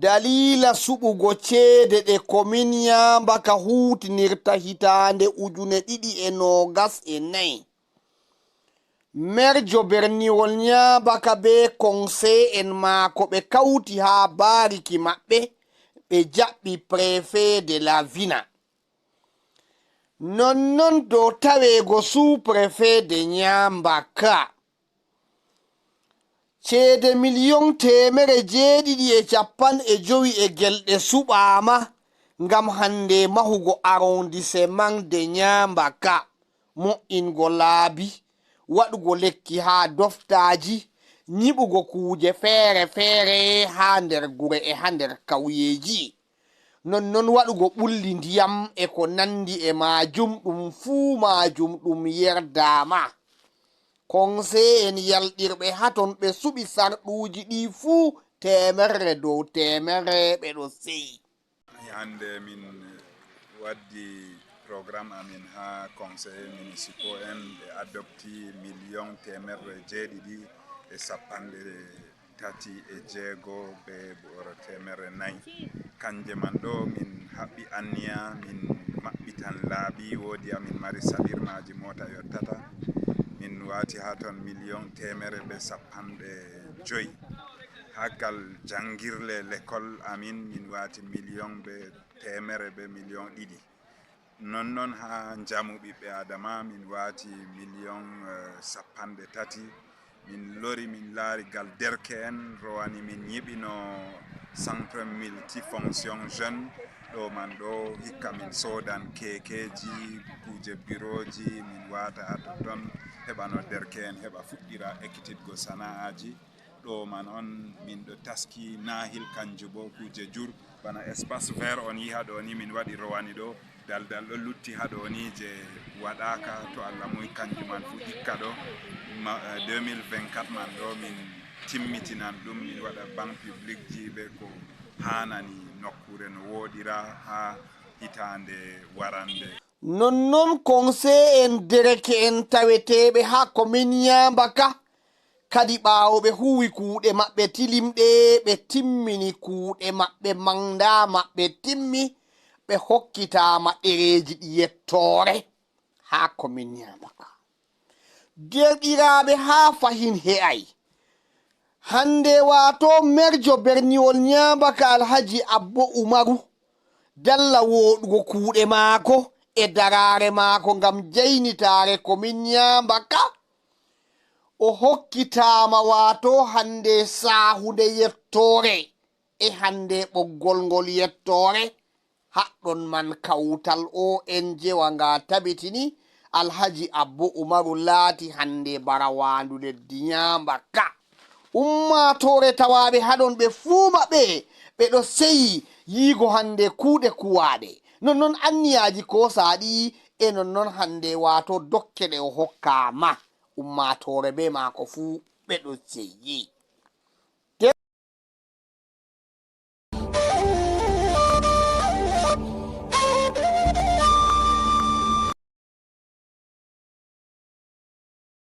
dalila suɓugo ceede ɗe komin yambaka hutinirta hitande 2024 merjo berniwol yambaka be conseil en maako ɓe kawti ha bariki maɓɓe ɓe jaɓɓi préfet de la vina nonnon dow tawego sous préfet de yambaka ceede million 750 gelɗe suɓama ngam hande mahugo arrondissement de Nyambaka mo'ingo laabi waɗugo lekki ha doftaji nyiɓugo kuje feere feere ha nder gure e ha nder kawyeji nonnon waɗugo ɓulli ndiyam e ko nandi e majum ɗum fuu majum ɗum yerdama conseil en yalɗirɓe haton ɓe suɓi sarɗuji ɗi fuu temerre dow temerre ɓe ɗo seyi hande min waddi programme amin ha conseil municipal en ɓe adopti million temerre jeeɗiɗi e sappanɗe tati e jeego be ɓooro temerre nayyi kanje man ɗo min haɓɓi anniya min maɓɓitan laabi woodi amin mari salirmaji mota yottata min wati ha ton million temere be sappanɗe 5 hagal jangirle l'école amin min wati million be temere be million 2 nonnon ha jamu ɓiɓɓe adama min wati million sappanɗe 3 min lori min laari gal derke en rowani min yiɓino centre multifonction jeune ɗo man ɗo hikka min sodan kekeji kuje bureauji min wata ha ton heɓano derke en heɓa fuɗɗira ekkititgo sana'aji ɗo man on min ɗo taski nahil kanju bo kuje jur bana espace vert on yiha ɗo ni min waɗi rowani ɗo daldal ɗo lutti ha ɗo ni je waɗaka to Allah muy kanju man fu hikka ɗo 2024 man ɗo min timmitinan ɗum min waɗa banque public ji be ko hanani nokkure no woɗira ha hitande warande nonnon conseil en dereke en taweteɓe ha komin Nyambaka kadi ɓaawo ɓe huwi kuuɗe maɓɓe tilimɗe ɓe timmini kuuɗe maɓɓe manda maɓɓe timmi ɓe hokkitama ɗereji ɗi yettore ha komin Nyambaka derɗiraɓe ha fahin he'ai hande wato merjo berniwol Nyambaka alhaji abbo umaru dalla woɗugo kuuɗe maako e darare maako ngam jaynitare komin Nyambaka o hokkitama wato hande sahunde yettore e hande ɓoggol ngol yettore haɗɗon man kawtal o en jewa nga tabitini alhaji abbo umaru laati hande barawandu leddi Nyambaka ummatore tawaɓe haɗon ɓe fuu maɓɓe ɓe ɗo seyi yigo hande kuuɗe kuwaɗe nonnon anniyaji ko saɗi e nonnon hande wato dokke ɗe o hokkama ummatore be mako fuu ɓe ɗo seyi